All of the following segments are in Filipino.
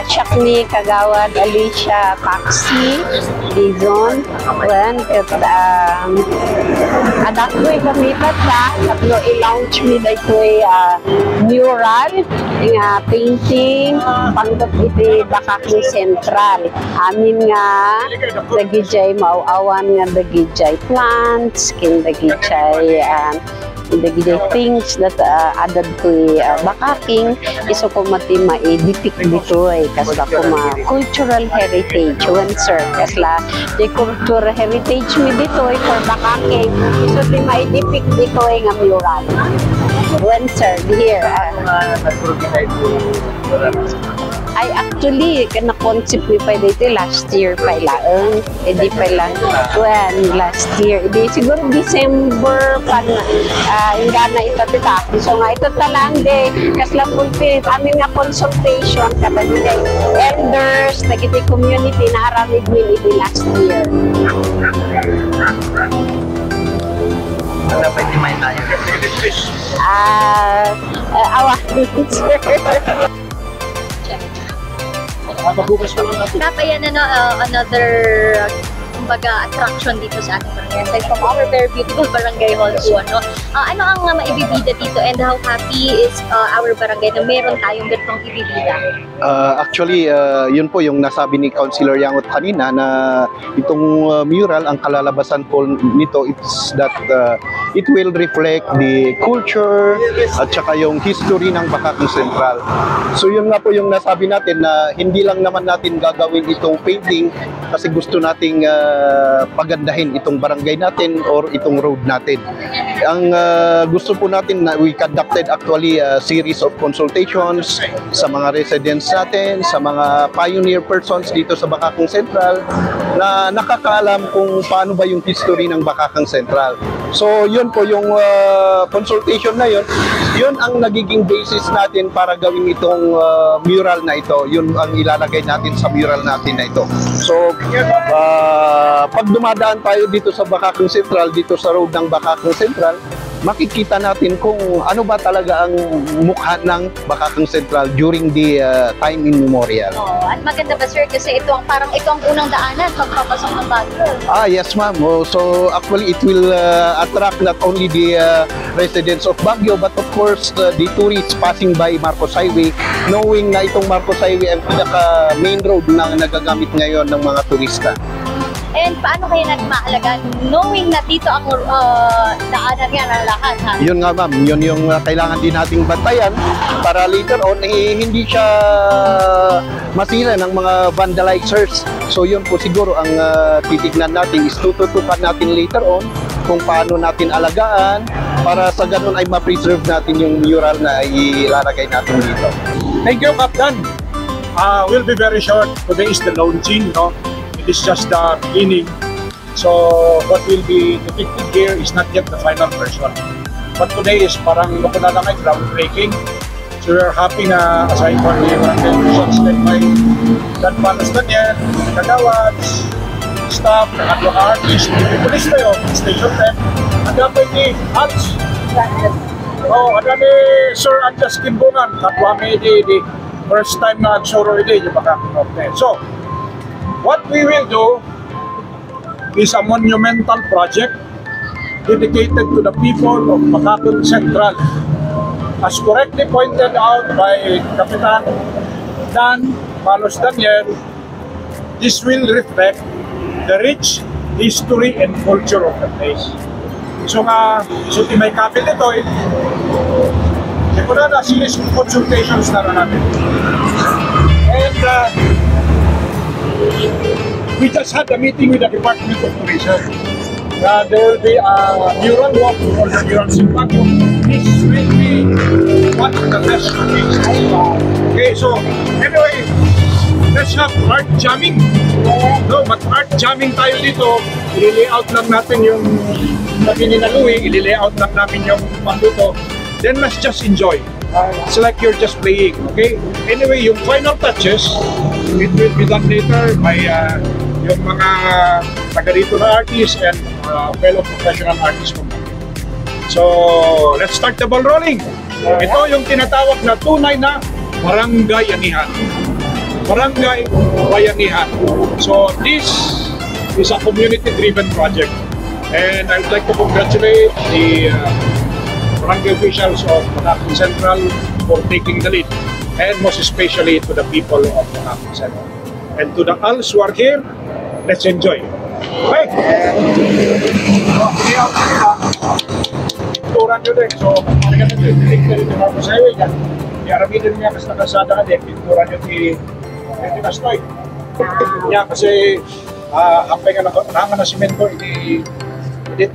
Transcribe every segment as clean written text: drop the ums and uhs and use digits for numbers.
Shakni Kagawad Alicia Paxi Dizon wen ket adak ko gamitat sa tatlo i-launch mi daytoy mural nga painting pangdot iti Bakakeng Central amin nga dagijay mauawan nga dagijay plants kin dagijay things that added to Bakakeng iso ko mati ma-depict dito kasla ko cultural heritage when sir kasla the cultural heritage mi dito for Bakakeng iso ti ma-depict dito nga mural when sir here ay actually kana concept ni pa dito last year pa ilaang edi pa lang when last year edi siguro December pa ingana ito tita so nga ito talang de kasla pulpit amin nga consultation kada day elders nagiti community na aramid min iti last year dapat timay tayo awa sir Dapat yan another kumbaga attraction dito sa ating barangay aside from our very beautiful barangay hall po ano ang maibibida dito and how happy is our barangay na meron tayong ganitong ibibida? Actually yun po yung nasabi ni Councilor Yangot kanina na itong mural ang kalalabasan po nito is that it will reflect the culture at saka yung history ng Bakakeng Central. So yun nga po yung nasabi natin na hindi lang naman natin gagawin itong painting kasi gusto nating pagandahin itong barangay natin or itong road natin. Ang gusto po natin na we conducted actually a series of consultations sa mga residents natin, sa mga pioneer persons dito sa Bakakeng Central na nakakaalam kung paano ba yung history ng Bakakeng Central. So yun po yung consultation na yun ang nagiging basis natin para gawin itong mural na ito. Yun ang ilalagay natin sa mural natin na ito. So pag dumadaan tayo dito sa Bakakeng Central, dito sa road ng Bakakeng Central, makikita natin kung ano ba talaga ang mukha ng Bakakeng Central during the time immemorial. At maganda ba sir kasi ito ang unang daanan pagpapasok ng Baguio. Yes ma'am. So actually it will attract not only the residents of Baguio but of course the tourists passing by Marcos Highway, knowing na itong Marcos Highway ang pinaka main road na nagagamit ngayon ng mga turista. And paano kayo nagmaalaga knowing na dito ang daanan nga ng lahat? Ha? Yun nga ma'am, yun yung kailangan din nating bantayan para later on hindi siya masira ng mga vandalizers. So yun po siguro ang titignan natin is tututukan natin later on kung paano natin alagaan para sa ganun ay ma-preserve natin yung mural na ilalagay natin dito. Thank you, Captain. We'll be very short. Today is the launching, no? It's just the beginning. So what will be depicted here is not yet the final version. But today is parang napunala kay groundbreaking. So we're happy na aside from the barangay officials led by Dan Panos Daniel, Kagawad, staff, nakatlo ka artist, police tayo, station 10, agapay ni Hans. Ada ni Sir Anjas Kimbungan, katwa may di first time na agsuro ide yung Bakakeng Norte. So what we will do is a monumental project dedicated to the people of Bakakeng Central. As correctly pointed out by Kapitan Dan Panos Daniel, this will reflect the rich history and culture of the place. So may kapit ito siguro na series of consultations na natin. And we just had a meeting with the Department of Tourism. There will be a mural walk for the murals in Baguio. This will be one of the best locations. Okay, so anyway, let's have art jamming. No, but art jamming tayo dito. I-layout lang natin yung pininaluwi, i-layout lang namin yung panduto. Then let's just enjoy. It's like you're just playing, okay? Anyway, yung final touches, it will be done later by yung mga taga dito na artists and fellow professional artists from Baguio. So, let's start the ball rolling. Ito yung tinatawag na tunay na Barangay Anihan. Barangay Bayanihan. So this is a community-driven project. And I would like to congratulate the barangay officials of Makati Central for taking the lead. And most especially to the people of Makati Central. And to the ALS who are here, let's enjoy. Okay? Pinturan nyo din. So, pagpalikan nyo din. Pinturan nyo din sa highway yan. Iaramitin niya kasi nakasada na din. Pinturan nyo din. Kastoy. Yeah, kasi apay nga na simento, hindi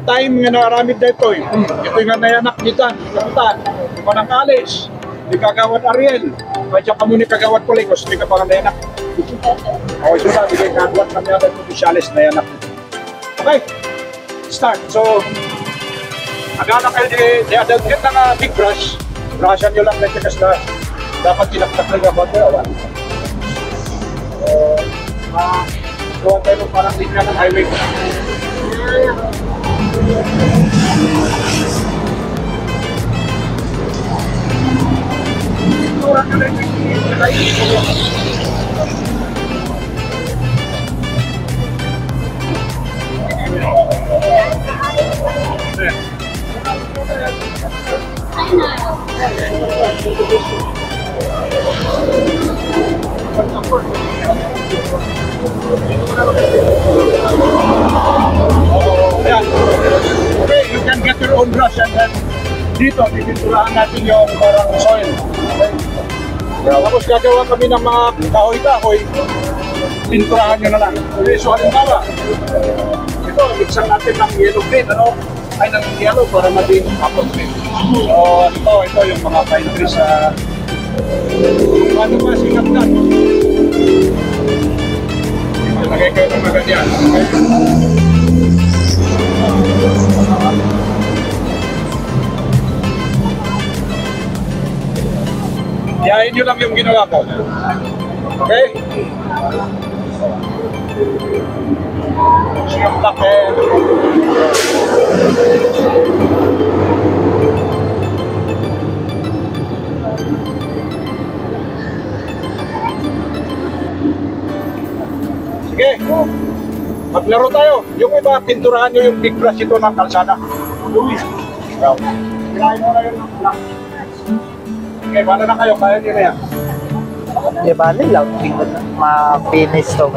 time nga naramid na ito. Ito nga nayanak nitan, kapitan, di pa nang alis, di kagawat Ariel, kaya ka muna kagawat Polikos, di ka pa nayanak. Okay, so sabi kayo, kagawat kami natin opisyalis nayanak. Okay, start. So, agana kayo di adagyan ng big brush, brushan nyo lang na ito kasi dapat tinaktak na yung about gawa tayo parang linya ng highway. Okay, you can get your own brush and then dito, pipinturahan natin yung parang soil. Okay? Tapos gagawa kami ng mga kahoy-kahoy, pinturahan nyo na lang. Okay, so halimbawa, ito, mixan natin ng yellow green, ano? Ay, ng yellow para maging apple green. So, ito yung mga pine trees sa ano ba, sikap na. Lagay kayo ng mga ganyan. Yahin nyo lang yung ginawa ko. Okay? So yung black sige, maglaro tayo. Yung iba, pinturahan nyo yung big brush ito ng kalsada. Luis. Kirahin mo na yun ng black. Okay, bala na kayo. Kaya nyo na yan. Di ba lang, ma-finish to.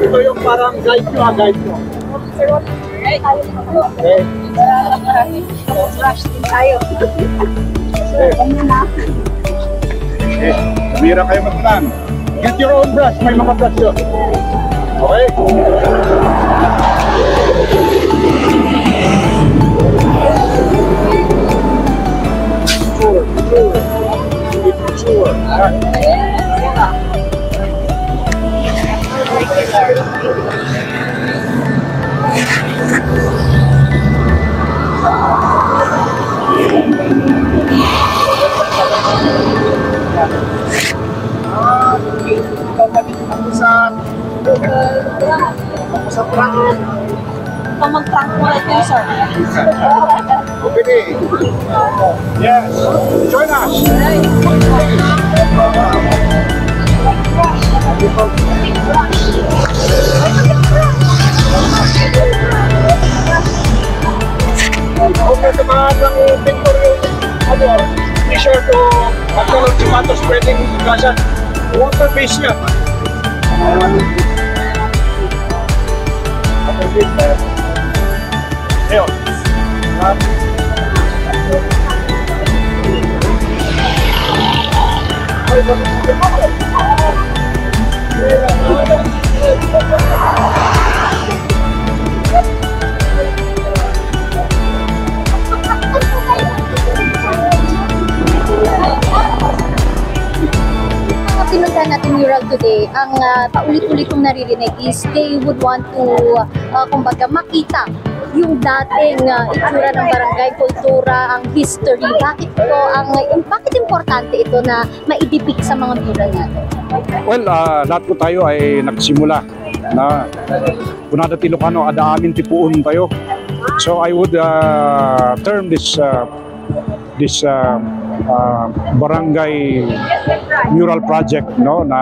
Ito yung parang guide nyo, guide nyo. Okay. Brush din tayo. Okay. Bira kayo magpunan. Get your own brush. May mga brush yun. Okay? Sure. Pamag-prank mo rin yun, sir. Okay. Yes. Join us. Okay, samahan ng picture yung t-shirt o magkaroon si Mato spreading gasan. Water base yan. Ayun. Pinuntahan natin mural today, ang paulit-ulit kong naririnig is they would want to, kumbaga, makita yung dating itsura ng barangay, kultura, ang history. Bakit importante ito na maidibig sa mga mural natin? Well, lahat po tayo ay nagsimula na kunada ti Ilocano, ada amin ti puon tayo. So I would term this barangay mural project, no, na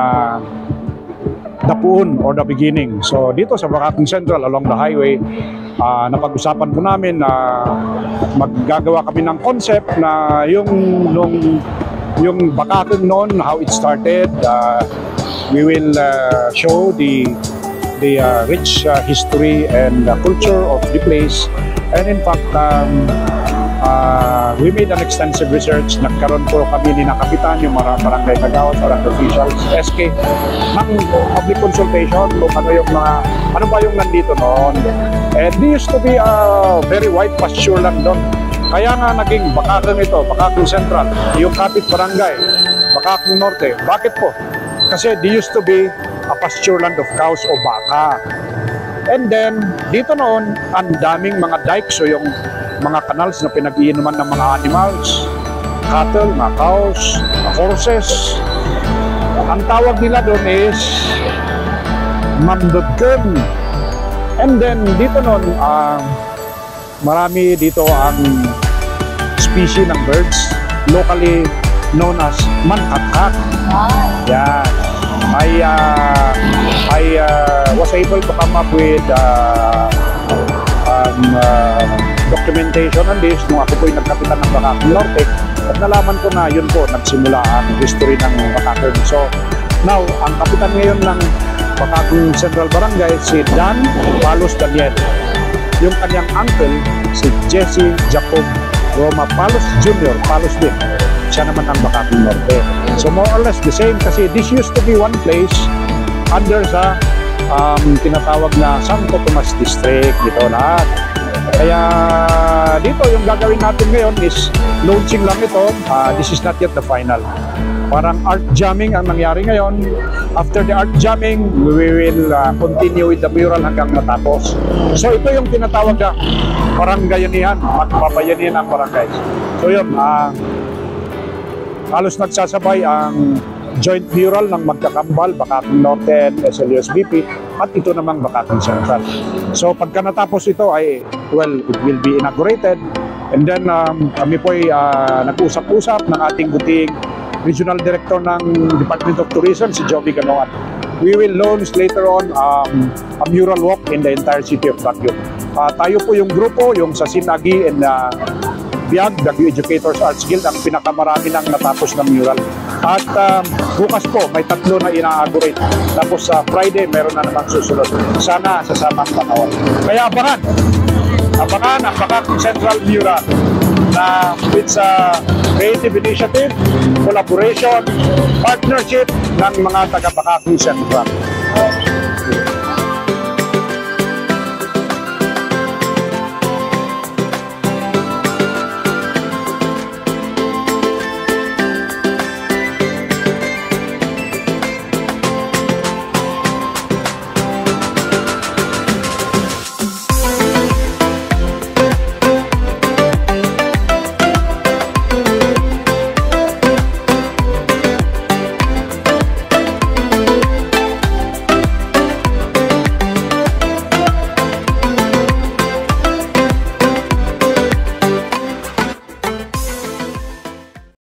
Dapuon or the beginning. So dito sa Bacacang Central along the highway, napag-usapan po namin na maggagawa kami ng concept na yung Bacacang noon, how it started. We will show the rich history and culture of the place. And in fact, we made an extensive research. Nagkaroon po kami ni Kapitan, yung mga barangay nagawas, barangay officials, SK, ng public consultation kung ano ba yung nandito noon. And there used to be a very wide pasture lang doon. Kaya nga naging Bacacang ito, Bacacang Central, yung kapit barangay, Bacacang Norte. Bakit po? Kasi there used to be a pasture land of cows o baka. And then, dito noon, ang daming mga dikes o yung mga canals na pinag-iinuman ng mga animals, cattle, mga cows, horses. Ang tawag nila doon is Mambudken. And then, dito noon, marami dito ang species ng birds, locally known as mankakak. Yan. I was able to come up with documentation on this nung ako po'y nagkapitan ng Bacacang Norte, at nalaman ko na yun po nagsimula ang history ng Bacacang. So now, ang kapitan ngayon ng Bacacang Central Barangay si Dan Palos Daniel. Yung kanyang uncle si Jesse Jacob Roma Palos Jr. Palos din. Siya naman ang Bacacang Norte. So more or less the same, kasi this used to be one place under sa tinatawag na Santo Tomas District. Dito lahat. Kaya dito yung gagawin natin ngayon is launching lang ito. This is not yet the final. Parang art jamming ang nangyari ngayon. After the art jamming, we will continue with the mural hanggang matapos. So ito yung tinatawag na barangayanihan, magpabayanihan ang barangay. So yun, halos nagsasabay ang joint mural ng magkakambal, Bacacang Norte and SLUSBP, at ito namang Bacacang Central. So pagka natapos ito ay, well, it will be inaugurated, and then kami po ay nag-usap-usap ng ating buting Regional Director ng Department of Tourism, si Joby Ganoan. We will launch later on a mural walk in the entire city of Baguio. Tayo po yung grupo, yung sa Sinagi and BIAG, Baguio Educators Arts Guild, ang pinakamarami ng natapos na mural. At bukas po, may 3 na ina-inaugurate. Tapos sa Friday, meron na namang susunod. Sana sasama ang panahon. Kaya abangan ang Bacacang Central Mural na with creative initiative, collaboration, partnership ng mga taga Bacacang Central.